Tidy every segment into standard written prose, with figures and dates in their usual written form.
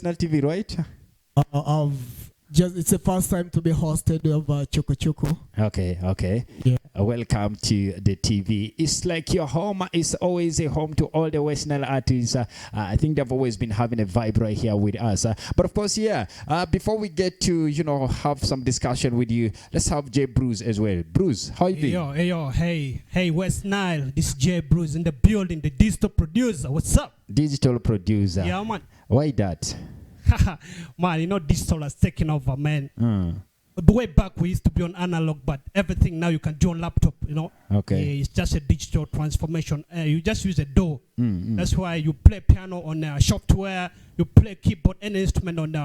National TV, right? It's the first time to be hosted of Choco Choco. Okay. Yeah. Welcome to the TV. It's like your home is always a home to all the West Nile artists. I think they've always been having a vibe right here with us. But of course, before we get to, have some discussion with you, let's have J Bruz as well. Bruz, how you doing? Hey, West Nile. This is J Bruz in the building, the digital producer. What's up? Digital producer. Yeah, man. Why that? Man, digital has taken over, man. The way back we used to be on analog, but everything now you can do on laptop, Okay. It's just a digital transformation. You just use a DAW. That's why you play piano on software, you play keyboard, any instrument on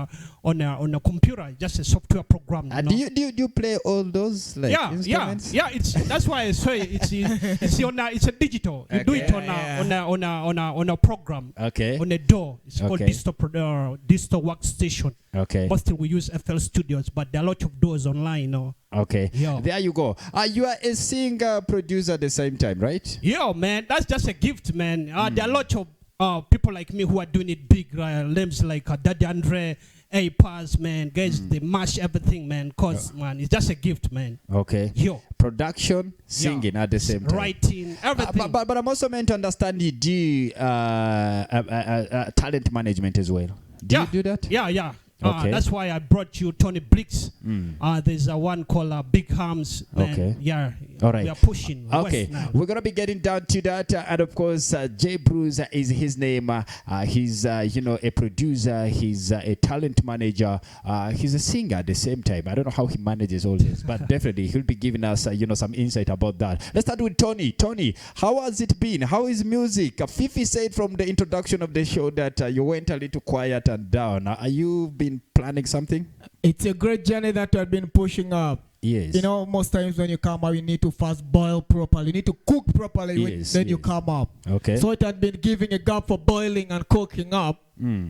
a computer, just a software program. Do you play all those instruments? Yeah. That's why I say it's a digital. You do it on a program. Okay. On a DAW. It's called digital workstation. Okay. Mostly we use FL Studios, but there are a lot of DAWs online. Okay. Yeah. There you go. You are a singer, producer at the same time, right? Yeah, man. That's just a gift, man. There are a lot of people like me who are doing it big. Names like Daddy Andre, A-Pass, man. Guys, they mash everything, man. Cause, man, it's just a gift, man. Okay. Yo. Production, singing at the same time. Writing, everything. But I'm also meant to understand you do talent management as well. Do you do that? Yeah. Okay. That's why I brought you Tony Blicks. There's one called Big Hams. Okay. Yeah. All right. We are pushing. Okay. We're going to be getting down to that. And of course, J Bruz is his name. He's, a producer. He's a talent manager. He's a singer at the same time. I don't know how he manages all this, but definitely he'll be giving us, some insight about that. Let's start with Tony. Tony, how has it been? How is music? Fifi said from the introduction of the show that you went a little quiet and down. Are you been planning something? It's a great journey that I've been pushing up. Yes. Most times when you come up, you need to first boil properly. You need to cook properly then you come up. Okay. So it had been giving a gap for boiling and cooking up.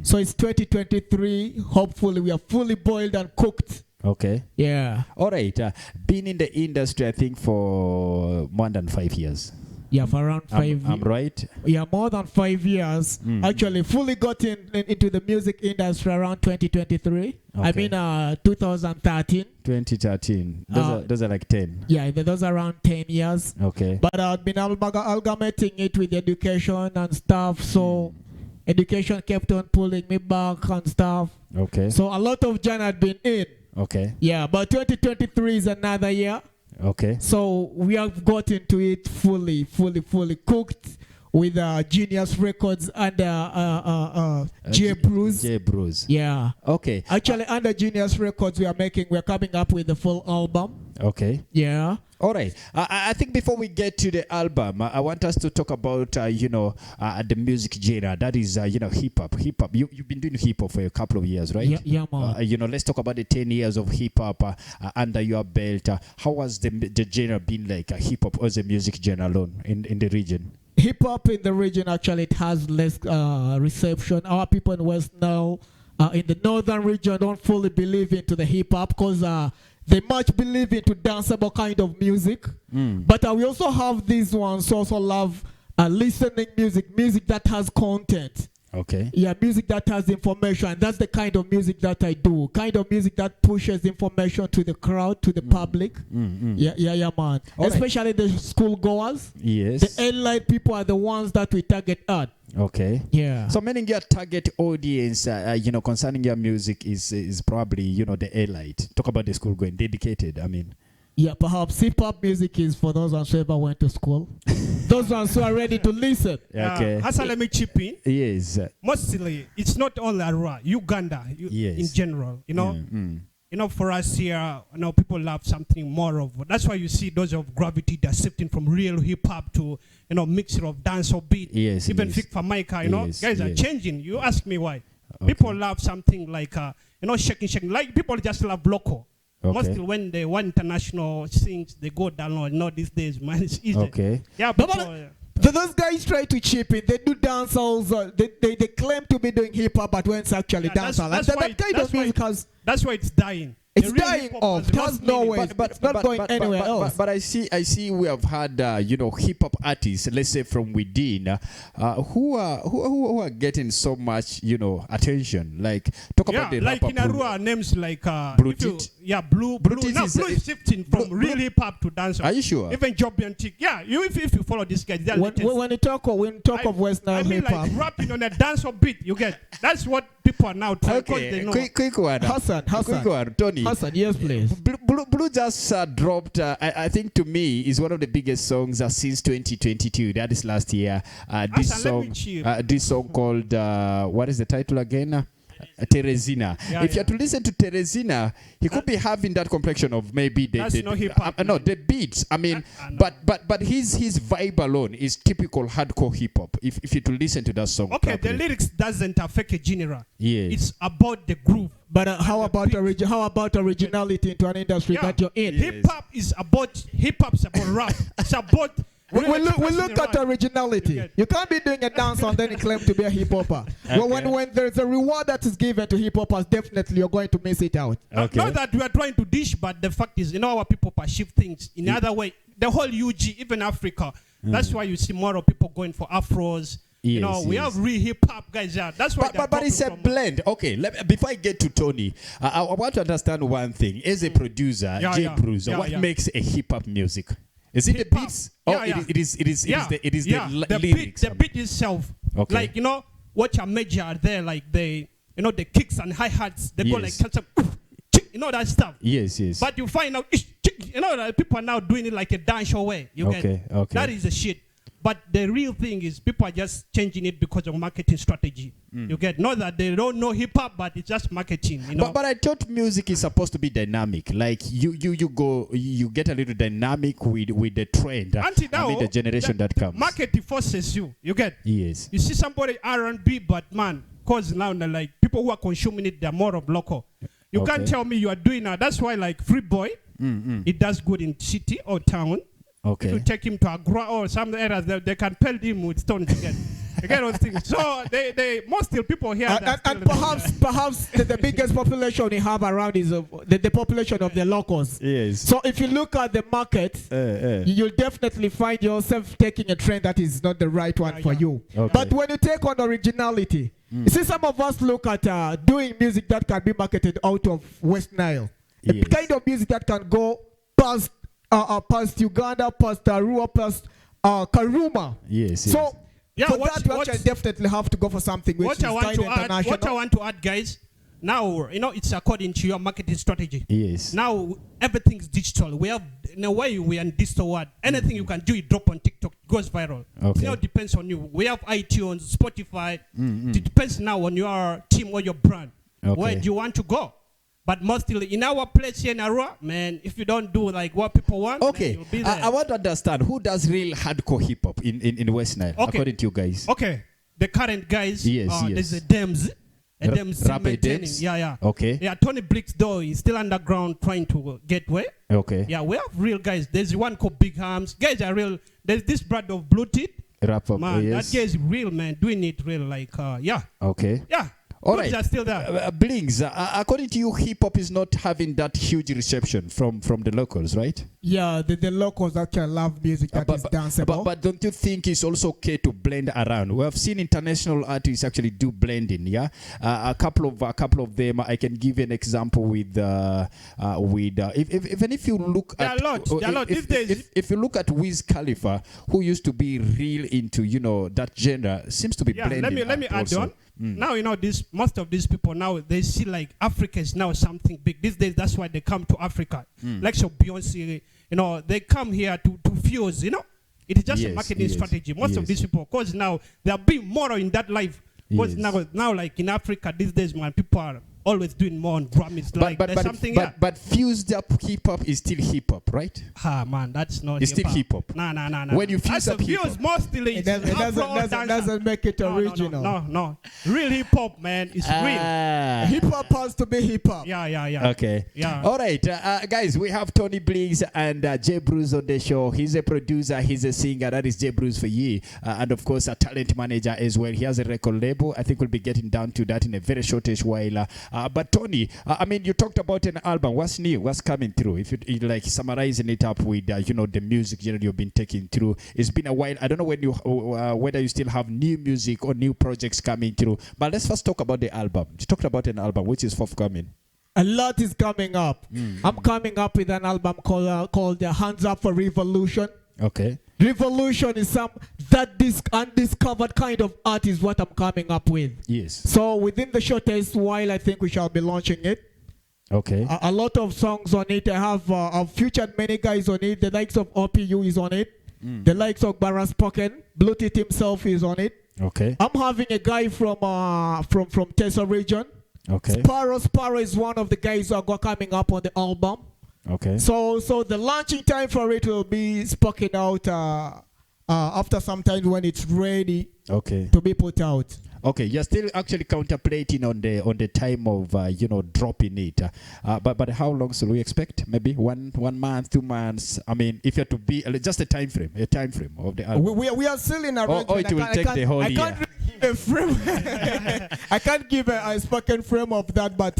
So it's 2023. Hopefully we are fully boiled and cooked. Okay. Yeah. All right. Been in the industry, I think, for more than 5 years. Yeah, for around 5 years. I'm right? Yeah, more than 5 years. Actually, fully got into the music industry around 2023. Okay. I mean, 2013. 2013. Those are like 10. Yeah, those are around 10 years. Okay. But I've been amalgamating it with education and stuff. So education kept on pulling me back and stuff. Okay. So a lot of journey had been in. Okay. Yeah, but 2023 is another year. Okay. So we have got into it fully cooked with Genius Records under J Bruz. J Bruz. Yeah. Okay. Actually, under Genius Records, we're coming up with the full album. Okay. Yeah. All right. I think before we get to the album, I want us to talk about, the music genre. That is, hip hop. Hip hop. You've been doing hip hop for a couple of years, right? Yeah, man. Let's talk about the 10 years of hip hop under your belt. How has the genre been like hip hop as a music genre alone in the region? Hip hop in the region, actually, it has less reception. Our people in West Nile, in the northern region, don't fully believe into the hip hop because they much believe into danceable kind of music. But we also have these ones who also love listening music that has content. Okay. Yeah, music that has information. That's the kind of music that I do. Kind of music that pushes information to the crowd, to the public. Yeah, man. All especially the schoolgoers. Yes. The elite people are the ones that we target at. Okay. Yeah. So meaning your target audience, concerning your music is probably, the elite. Talk about the school going dedicated. I mean. Yeah, perhaps hip-hop music is for those ones who ever went to school. Those ones who are ready to listen. Okay. Hasa, let me chip in. Yes. Mostly, it's not only Uganda in general, for us here, people love something more of. That's why you see those of gravity that's shifting from real hip hop to, mixture of dance or beat. Yes. Even Fik Famaika, guys are changing. You ask me why. Okay. People love something like, shaking. Like people just love local. Okay. Mostly when they want international things, they go down. These days, man, it's easy. Okay. Yeah, those guys try to chip in. They do dancehall. They claim to be doing hip hop, but when it's actually dancehall. That kind of music has. That's why it's dying. It's The real dying hip-hop off. has There's lost no meaning. way. It's not going anywhere else. But I see we have had hip hop artists, let's say from within, who are getting so much attention. Like talk about the like rapper in Arua, names like Blue. Blue. Now Blue is shifting from real hip hop to dancehall. Are you sure? Even Joby and Tick. Yeah, if you follow this guy, when you talk of West Nile hip hop, like rapping on a dancehall beat, you get. That's what people are now trying. Okay, they know. quick one. Hassan, Quick one, Tony. Hassan, yes, please. Blue just dropped, I think to me, is one of the biggest songs since 2022. That is last year. This song called, what is the title again? Teresina. If you are to listen to Teresina, he could be having that complexion of maybe the beats. I mean, but his vibe alone is typical hardcore hip hop. If you to listen to that song, okay, the lyrics doesn't affect a genre. Yes, it's about the groove. But how about originality into an industry that you're in? Hip hop is about rap. It's about we look at originality. You can't be doing a dance and then claim to be a hip hopper. Well, when there's a reward that is given to hip hoppers, definitely you're going to miss it out. Not that we are trying to dish, but the fact is, our people shift things in other way. The whole UG, even Africa. That's why you see more of people going for afros. We have real hip hop guys. That's why. But it's a blend. Okay, before I get to Tony, I want to understand one thing. As a producer, Bruz, what makes a hip hop music? Is it hip-hop. The beats? It is the lyrics. The beat itself. Okay. Like what a major are there, like the kicks and hi hats. They go like that stuff. Yes. But you find out that people are now doing it like a dance way. Okay. That is the shit. But the real thing is people are just changing it because of marketing strategy. You get, not that they don't know hip hop, but it's just marketing. But I thought music is supposed to be dynamic. Like you get a little dynamic with the trend. Until now, the generation that comes. Marketing forces you. You get. Yes. You see somebody R&B, but man, cause now like people who are consuming it, they're more of local. You can't tell me you are doing that. That's why like Free Boy, it does good in city or town. Okay. If you take him to Agra or some areas, they can pelt him with stones again. Again, those things. So they most still people here. And perhaps the biggest population we have around is the population of the locals. Yes. So if you look at the market, you'll definitely find yourself taking a trend that is not the right one for you. Okay. But when you take on originality, you see some of us look at doing music that can be marketed out of West Nile. The kind of music that can go past Uganda, past Arua, past Karuma. Yes. So for that, you actually definitely have to go for something which is kind of international. What I want to add, guys, now, it's according to your marketing strategy. Yes. Now, everything's digital. We have, in a way, we are in digital world. Anything you can do, it drop on TikTok, it goes viral. Okay. It depends on you. We have iTunes, Spotify. It depends now on your team or your brand. Okay. Where do you want to go? But mostly in our place here in Arua, man, if you don't do like what people want, man, you'll be there. I want to understand who does real hardcore hip hop in West Nile, according to you guys. Okay, the current guys. Yes. There's the Dems. Rapper Dems. Yeah. Okay. Yeah, Tony Blicks though he's still underground trying to get way. Okay. Yeah, we have real guys. There's one called Big Hams. Guys are real. There's this brother of Blue Teeth. Rapper. Man, yes. that guy is real, man. Doing it real, like Okay. Yeah. All right. Are still there. Blinks, according to you, hip hop is not having that huge reception from the locals, right? Yeah, the locals actually love music that is danceable. But don't you think it's also okay to blend around? We have seen international artists actually do blending. Yeah, a couple of them. I can give an example with if you look at these days. If you look at Wiz Khalifa, who used to be real into that genre, seems to be blending. Let me add also. on. Now most of these people now they see like Africa is now something big these days. That's why they come to Africa. Like so Beyonce, they come here to fuse. It is just a marketing strategy. Most of these people, because now they are being more in that life. Because now like in Africa these days, man, people are always doing more on Grammys. But fused up hip hop is still hip hop, right? Man, that's not. It's still hip hop. No. When you fuse up hip hop, mostly it doesn't make it original. No. Real hip hop, man, is real. Hip hop has to be hip hop. Yeah. Okay. Yeah. All right, guys, we have Tony Blicks and J Bruz on the show. He's a producer, he's a singer. That is J Bruz for you, and of course a talent manager as well. He has a record label. I think we'll be getting down to that in a very shortish while. But Tony, I mean, you talked about an album. What's new? What's coming through? If you like summarizing it up with the music journey you've been taking through. It's been a while. I don't know when whether you still have new music or new projects coming through. But let's first talk about the album. You talked about an album which is forthcoming. A lot is coming up. I'm coming up with an album called Hands Up for Revolution. Okay. Revolution is this undiscovered kind of art is what I'm coming up with. Yes. So within the shortest while, I think we shall be launching it. Okay. A lot of songs on it. I have I've featured many guys on it. The likes of OPU is on it. The likes of Barras Spoken. Blue Tit himself is on it. Okay. I'm having a guy from Tessa region. Okay. Sparrow is one of the guys who are coming up on the album. Okay. So the launching time for it will be spoken out after some time when it's ready. Okay. To be put out. Okay, you're still actually contemplating on the time of dropping it, but how long should we expect? Maybe one month, 2 months. I mean, if you have to be just a time frame of the album. We are still in a it will take the whole year. I can't give a spoken frame of that, but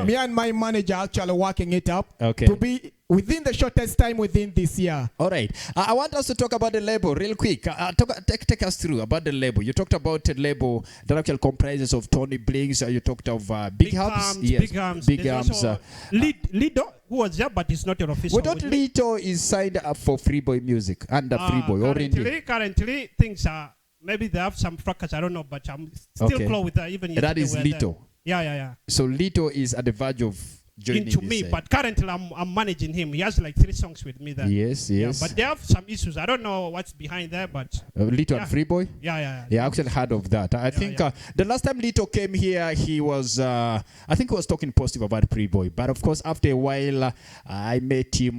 me and my manager are actually working it up to be within the shortest time within this year. All right. I want us to talk about the label real quick. Take us through about the label. You talked about a label that actually comprises of Tony Blicks. You talked of Big Hubs. Yes, Big Hubs. Big Hubs. Lido, who was there, but it's not an official. We thought Lido is signed up for Freeboy Music under Freeboy. Currently, things are, maybe they have some fracas, I don't know, but I'm still close with that. Even that is Lido. Yeah. So Lido is at the verge of joining into me, but currently I'm managing him. He has like 3 songs with me there. Yes. Yeah, but they have some issues. I don't know what's behind there, but Lito and Freeboy. Yeah. I actually heard of that. I think the last time Lito came here, he was I think he was talking positive about Freeboy. But of course, after a while, I met him.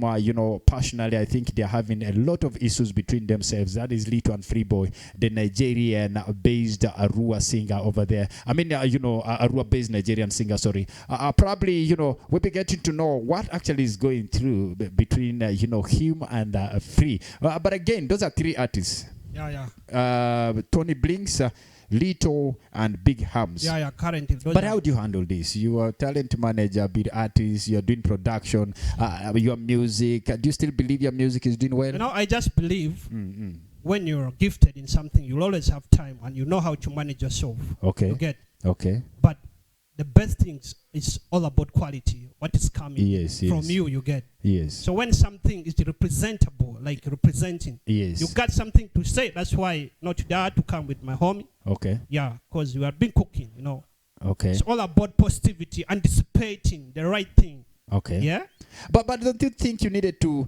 Personally, I think they're having a lot of issues between themselves. That is Lito and Freeboy, the Nigerian-based Arua singer over there. I mean, Arua-based Nigerian singer. Sorry. Probably, we'll be getting to know what actually is going through between him and Free. But again, those are 3 artists. Tony Blicks, Lito, and Big Hams. Currently. But how do you handle this? You are talent manager, big artist, you're doing production, your music. Do you still believe your music is doing well? I just believe when you're gifted in something, you'll always have time and you know how to manage yourself. Okay. You get? Okay. But the best things is all about quality. What is coming from you get. Yes. So when something is representable, like representing, you got something to say. That's why today I had to come with my homie. Okay. Yeah, because we have been cooking, Okay. It's all about positivity, anticipating the right thing. Okay. Yeah. But don't you think you needed to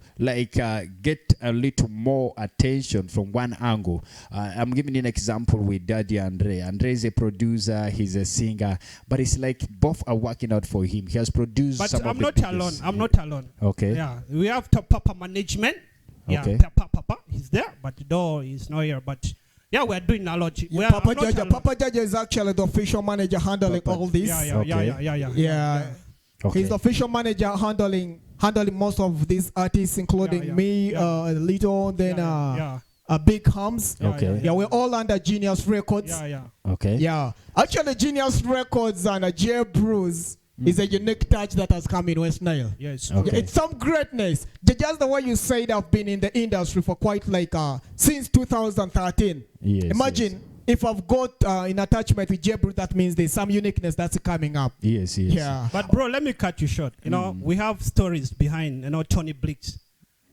get a little more attention from one angle? I'm giving you an example with Daddy Andre. Andre is a producer, he's a singer, but it's like both are working out for him. He has produced. But I'm not alone. Okay. Yeah, we have Top Papa management. Yeah, okay. Papa, he's there, but though he's not here. But yeah, we're doing a lot. Papa Jaja is actually the official manager handling all this. Yeah. Okay. He's the official manager handling most of these artists, including me, Lito, then Big Hums. Yeah, we're all under Genius Records. Okay. Yeah. Actually, Genius Records and Bruz is a unique touch that has come in West Nile. Yes. Okay. It's some greatness. Just the way you said, I've been in the industry for quite since 2013. Yes. Imagine. If I've got an attachment with Jebru, that means there's some uniqueness that's coming up. Yes. Yeah. But bro, let me cut you short. We have stories behind, Tony Blicks.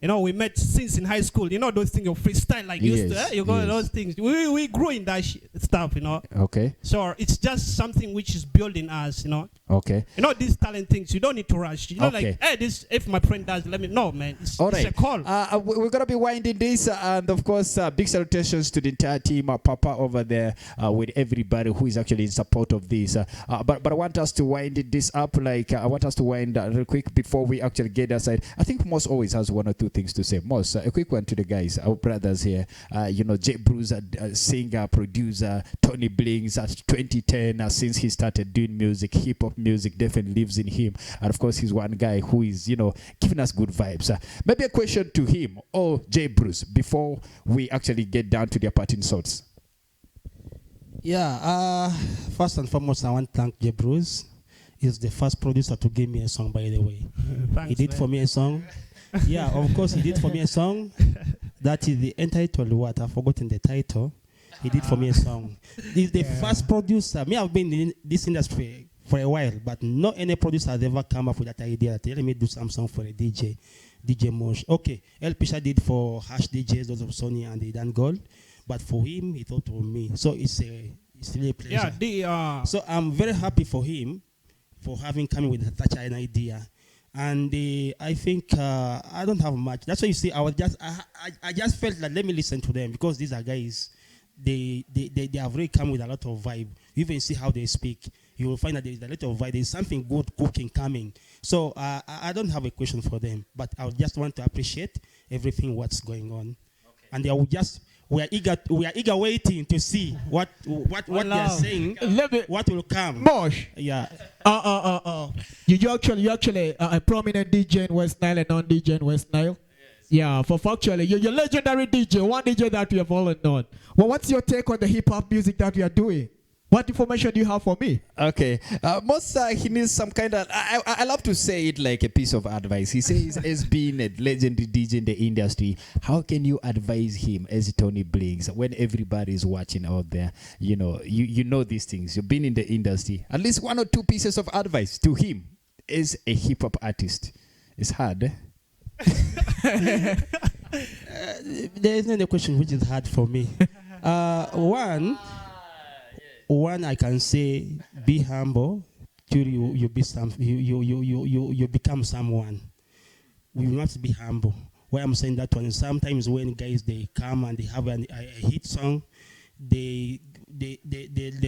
We met since in high school. Those things of freestyle like used to. You got those things. We grew in that stuff, Okay. So it's just something which is building us, Okay. These talent things, you don't need to rush. Like, hey, this, if my friend does, let me know, man. It's a call. We're going to be winding this. And of course, big salutations to the entire team, Papa over there, with everybody who is actually in support of this. But I want us to wind this up. I want us to wind real quick before we actually get aside. I think Moss always has 1 or 2 things to say. Moss, a quick one to the guys, our brothers here. J Bruz, singer, producer, Tony Blicks, 2010, since he started doing music, hip-hop music definitely lives in him. And of course, he's one guy who is, giving us good vibes. Maybe a question to him or J Bruz before we actually get down to their parting thoughts. Yeah, first and foremost, I want to thank J Bruz. is the first producer to give me a song, by the way. Thanks, He did for me a song. Yeah, of course, he did for me a song. That is the entitled what? I've forgotten the title. He did for me a song. He's the first producer. Me, I've been in this industry for a while, but not any producer has ever come up with that idea that let me do some song for a DJ Mosh. Okay, El Pisha did for Hash DJs, those of Sony and the Dan Gold, but for him, he thought of me. So it's really a pleasure. Yeah, so I'm very happy for him for having come with such an idea. And I think I don't have much. That's why you see, I just felt that let me listen to them, because these are guys, they have really come with a lot of vibe. You even see how they speak. You will find that there is a lot of vibe. There is something good cooking coming. So I don't have a question for them, but I just want to appreciate everything what's going on. Okay. And we are eager waiting to see what they are saying, what will come. Mosh. Yeah. You actually a prominent DJ in West Nile and non-DJ in West Nile. Yeah, for actually, you're legendary DJ, one DJ that we have all known. Well, what's your take on the hip-hop music that we are doing? What information do you have for me? Okay. He needs some kind of, I love to say it like a piece of advice. He says, as being a legendary DJ in the industry, how can you advise him as Tony Blicks when everybody is watching out there? You know these things. You've been in the industry. At least one or two pieces of advice to him as a hip-hop artist. It's hard, eh? There isn't a question which is hard for me. One I can say, be humble till you become someone. We must be humble. Why I'm saying that one, sometimes when guys they come and they have a hit song, they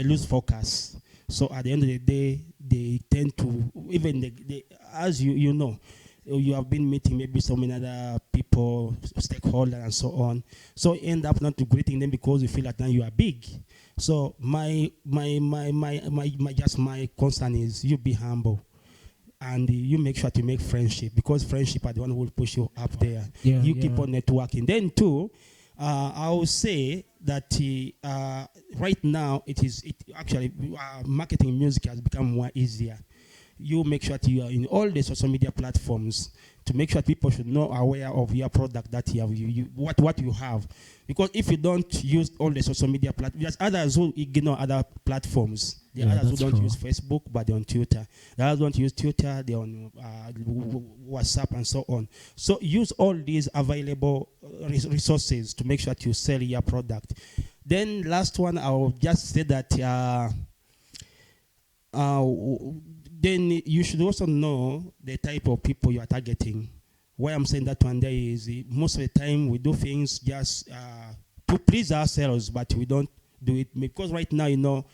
lose focus. So at the end of the day, they tend to, even as you know, you have been meeting maybe so many other people, stakeholders and so on. So you end up not greeting them because you feel like now you are big. So my concern is you be humble. And you make sure to make friendship, because friendship are the one who will push you up there. You keep on networking. Then too, I will say that right now marketing music has become more easier. You make sure that you are in all the social media platforms to make sure people should know aware of your product that you have, what you have. Because if you don't use all the social media platforms, there's others who ignore other platforms. There are others who don't use Facebook, but they're on Twitter. The others don't use Twitter, they're on WhatsApp and so on. So use all these available resources to make sure that you sell your product. Then last one, I will just say that then you should also know the type of people you are targeting. Why I'm saying that one day is most of the time we do things just to please ourselves, but we don't do it because right now,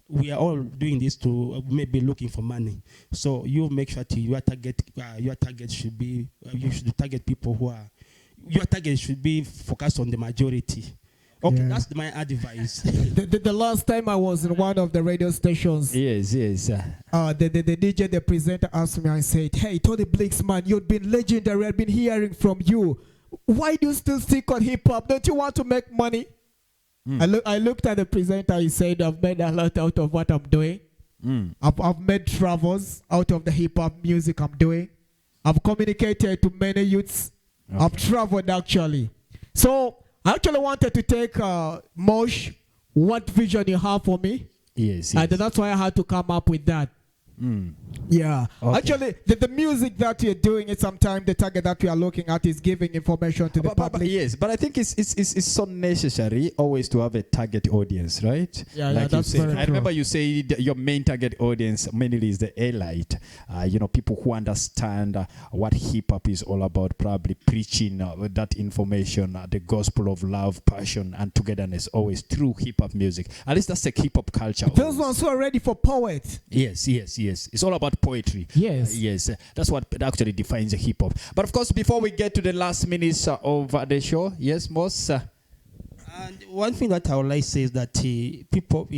we are all doing this to maybe looking for money. So you make sure that your target should be, you should target people who are, your target should be focused on the majority. Okay, that's my advice. The last time I was in one of the radio stations, yes. the DJ, the presenter asked me and said, "Hey, Tony Blicks, man, you've been legendary. I've been hearing from you. Why do you still stick on hip hop? Don't you want to make money?" I looked at the presenter. He said, "I've made a lot out of what I'm doing. I've made travels out of the hip hop music I'm doing. I've communicated to many youths. Okay. I've traveled actually. So." I actually wanted to take Mosh, what vision you have for me. Yes. And that's why I had to come up with that. Yeah. Okay. Actually, the music that you're doing is sometimes the target that we are looking at is giving information to the public. Yes, but I think it's so necessary always to have a target audience, right? Yeah, that's very true. I remember you said your main target audience mainly is the elite. People who understand what hip hop is all about, probably preaching that information, the gospel of love, passion, and togetherness, always through hip hop music. At least that's the hip hop culture. Those ones who are ready for poets. Yes. It's all about poetry. Yes. That's what actually defines hip hop. But of course, before we get to the last minutes of the show, yes, Moss. And one thing that I would like to say is that hip hop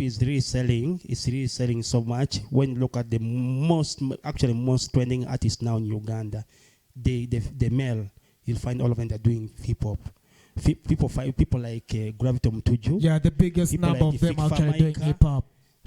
is really selling. It's really selling so much. When you look at the most trending artists now in Uganda, the male, you'll find all of them that are doing hip hop. People like Gravito Mtuju. Yeah, the biggest number of them actually doing hip hop.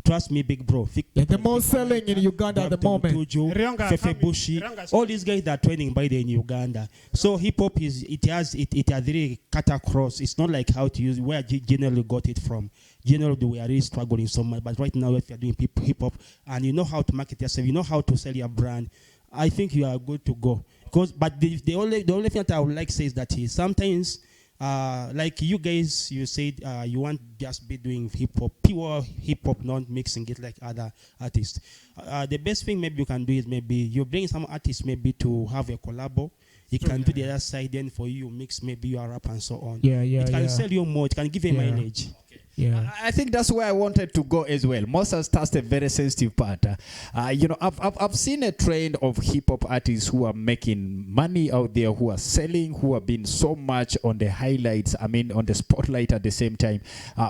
Trust me, big bro. The most selling in Uganda at the moment. Tuju, Fefe Bushi, all these guys that are training by the in Uganda. So hip hop it has really cut across. It's not like how to use where generally got it from. Generally we are really struggling so much, but right now if you're doing hip hop and you know how to market yourself, you know how to sell your brand, I think you are good to go. But the only thing that I would like to say is that sometimes like you guys, you said you want just be doing hip hop, pure hip hop, not mixing it like other artists. The best thing maybe you can do is maybe you bring some artists maybe to have a collabo. You can do the other side, then for you mix maybe your rap and so on. It can sell you more. It can give you mileage. Yeah, I think that's where I wanted to go as well. Moses touched a very sensitive part. I've seen a trend of hip hop artists who are making money out there, who are selling, who have been so much on the highlights. I mean, on the spotlight at the same time.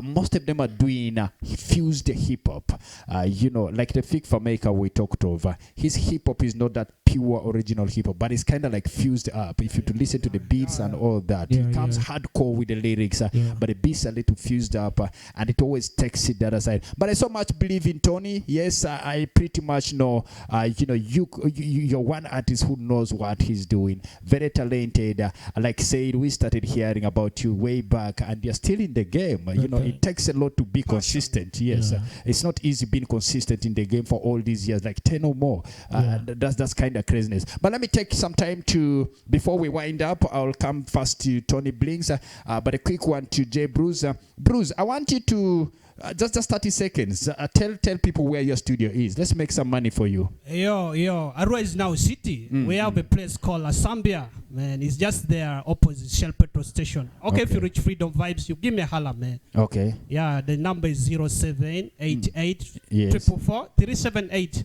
Most of them are doing fused hip hop. Like the Fig for Maker we talked over. His hip hop is not that pure original hip hop, but it's kind of like fused up. If you to listen to the beats and all that, it comes hardcore with the lyrics, but the beats are a little fused up. And it always takes it the other side. But I so much believe in Tony. Yes, I pretty much know. You're one artist who knows what he's doing. Very talented. Like said, we started hearing about you way back, and you're still in the game. It takes a lot to be consistent. Yes, it's not easy being consistent in the game for all these years, like 10 or more. That's kind of craziness. But let me take some time to, before we wind up, I'll come first to Tony Blicks, but a quick one to J Bruz. Bruz, I want you to just 30 seconds. Tell people where your studio is. Let's make some money for you. Yo, Arua is now city. We have a place called Asambia, man. It's just there opposite Shell Petrol Station. Okay, if you reach Freedom Vibes, you give me a holla, man. Okay. Yeah, the number is 0788 444 378.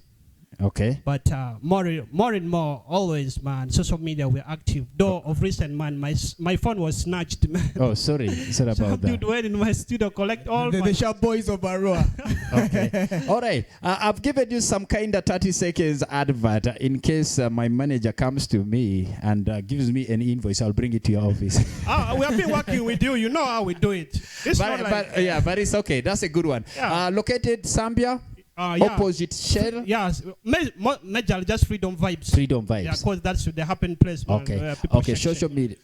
Okay. But more and more, always, man, social media, we're active. Though of recent, man, my phone was snatched, man. Oh, sorry about that. Dude went in my studio, collect all the sharp boys of Arua. Okay. All right. I've given you some kind of 30 seconds advert in case my manager comes to me and gives me an invoice. I'll bring it to your office. We have been working with you. You know how we do it. But it's okay. That's a good one. Yeah. Located Zambia. Opposite Shell. Yes, major just Freedom Vibes. Freedom Vibes. Yeah, because that's the happen place. Man, okay. Social media.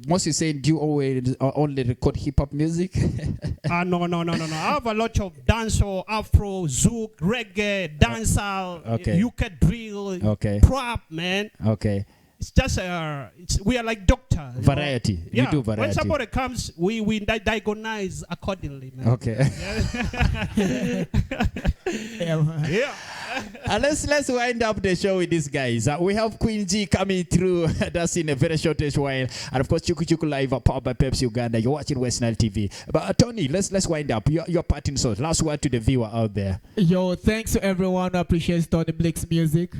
Most is saying, do you always only record hip hop music? No. I have a lot of dancehall, Afro, Zouk, reggae, dancehall, UK drill, trap, man. Okay. It's just we are like doctor. Variety. Yeah. You do variety. When somebody comes, we diagnose accordingly, man. Okay. Yeah. And let's wind up the show with these guys. We have Queen G coming through. That's in a very shortish while. And of course, Chuku Chuku Live, powered by Pepsi Uganda. You're watching West Nile TV. But Tony, let's wind up. Your parting shot. Last word to the viewer out there. Yo, thanks to everyone who appreciates Tony Blicks music.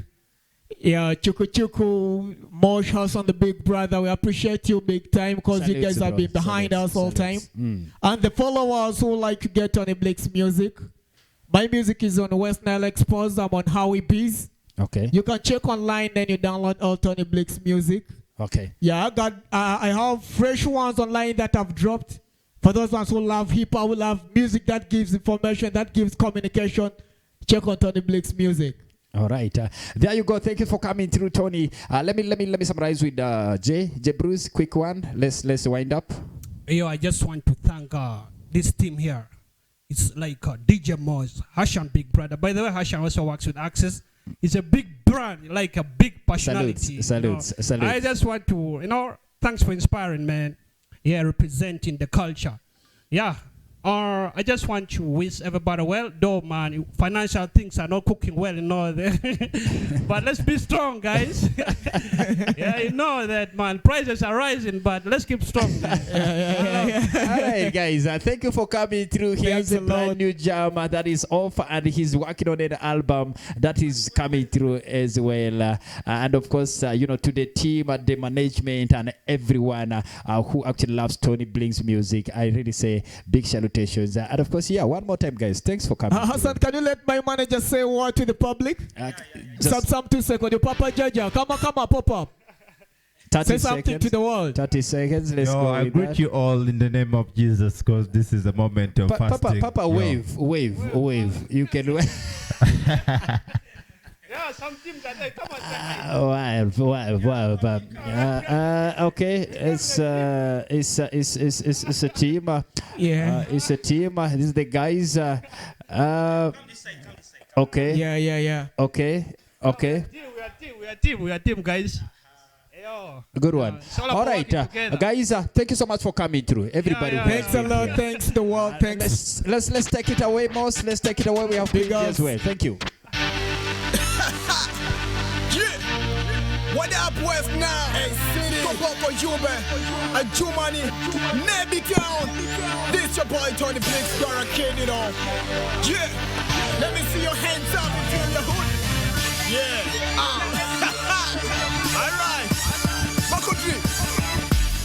Yeah, Chuku, Mosh House on the Big Brother. We appreciate you big time because you guys have been behind us all time. And the followers who like to get Tony Blicks music. My music is on West Nile Exposed. I'm on Howie Bees. Okay. You can check online, then you download all Tony Blicks music. Okay. Yeah, I have fresh ones online that I've dropped. For those ones who love hip hop, who love music that gives information, that gives communication, check on Tony Blicks music. All right, there you go. Thank you for coming through, Tony. Let me summarize with J Bruz. Quick one. Let's wind up. Yo, I just want to thank this team here. It's like DJ Moz, Hashan Big Brother. By the way, Hashan also works with Access. It's a big brand, like a big personality. Salutes. I just want to, thanks for inspiring, man. Yeah, representing the culture. Yeah. I just want to wish everybody well. Though, man, financial things are not cooking well, but let's be strong, guys. Yeah, you know that, man. Prices are rising, but let's keep strong, man. All right, guys. Thank you for coming through. Here's a brand new jam that is off, and he's working on an album that is coming through as well. And of course, to the team, the management, and everyone who actually loves Tony Blicks music, I really say big salutations. And of course, one more time, guys. Thanks for coming. Hassan, can you let my manager say a word to the public? Some 2 seconds. Your Papa Jaja. Come on, pop up. Say something to the world. 30 seconds. Let's go. I greet you all in the name of Jesus, because this is a moment of fasting. Papa, wave. You can wave. Yeah, some teams are there. Come on. Okay, it's a team. It's a team. This is the guys. Okay. Yeah. Okay. We are team, guys. Good one. All right, guys. Thank you so much for coming through. Everybody. Thanks a lot. Thanks the world. Thanks. Let's take it away, Moss. Let's take it away. We have big as well. Thank you. What up, West now? Hey, city. Go for you, man. A Jumani. Navy Town. This your boy, Tony Blicks, got a kid, you know. Yeah. Let me see your hands up if you're in the hood. Yeah. All right. My country.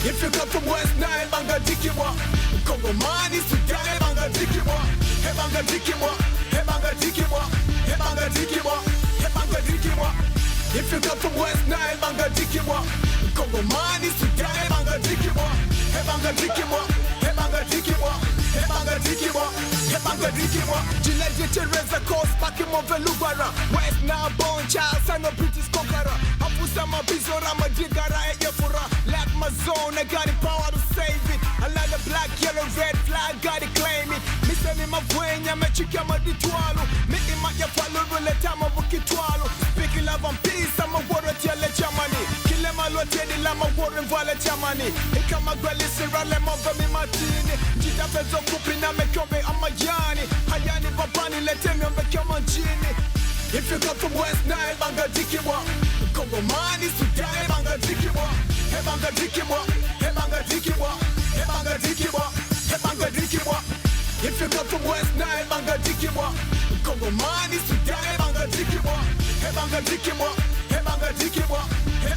If you come from West Nile, Banga Dikiwa. Congo man is to die, Banga Dikiwa. Hey, Banga Dikiwa. Hey, Banga Dikiwa. Hey, Banga Dikiwa. Hey, Banga Dikiwa. If you come from West Nile, Banga Dikiwa. Congo man is to die, Banga Dikiwa. Hey, Banga Dikiwa. Hey, Banga Dikiwa. Hey, Banga Dikiwa. Hey, Banga Dikiwa. Gillette Teresa Coast, Pakim of Velubara. West Nile, born child, son of British conqueror. Apusa Mabizora, Madigara, Yefura. Lack my zone, I got the power to save it. I like the black, yellow, red flag, gotta claim it. Missing in my brain, I'm a chicken, I'm a ditualo. Making my follow, let time of Kitwalo. Speaking love and peace, I'm a warrior, tell a chamani. Kill them, I'll tell the lama warrior, Vala chamani. It come a girl, listen, Ralem of me, Martini. Gita Pezo Kupina, make a Yanni. Hayani Babani, let him become a genie. If you come from West Nile, Banga Dikiwa. Congo man is to die, Banga Dikiwa. Hey, Banga Dikiwa. Hey, Banga Dikiwa. Hey, Banga Dikiwa. Hey, Banga Dikiwa. If you come from West Nile, Banga Dikiwa. Congo man is to die, Banga Dikiwa. Hey, Banga Dikiwa. Hey, Banga Dikiwa.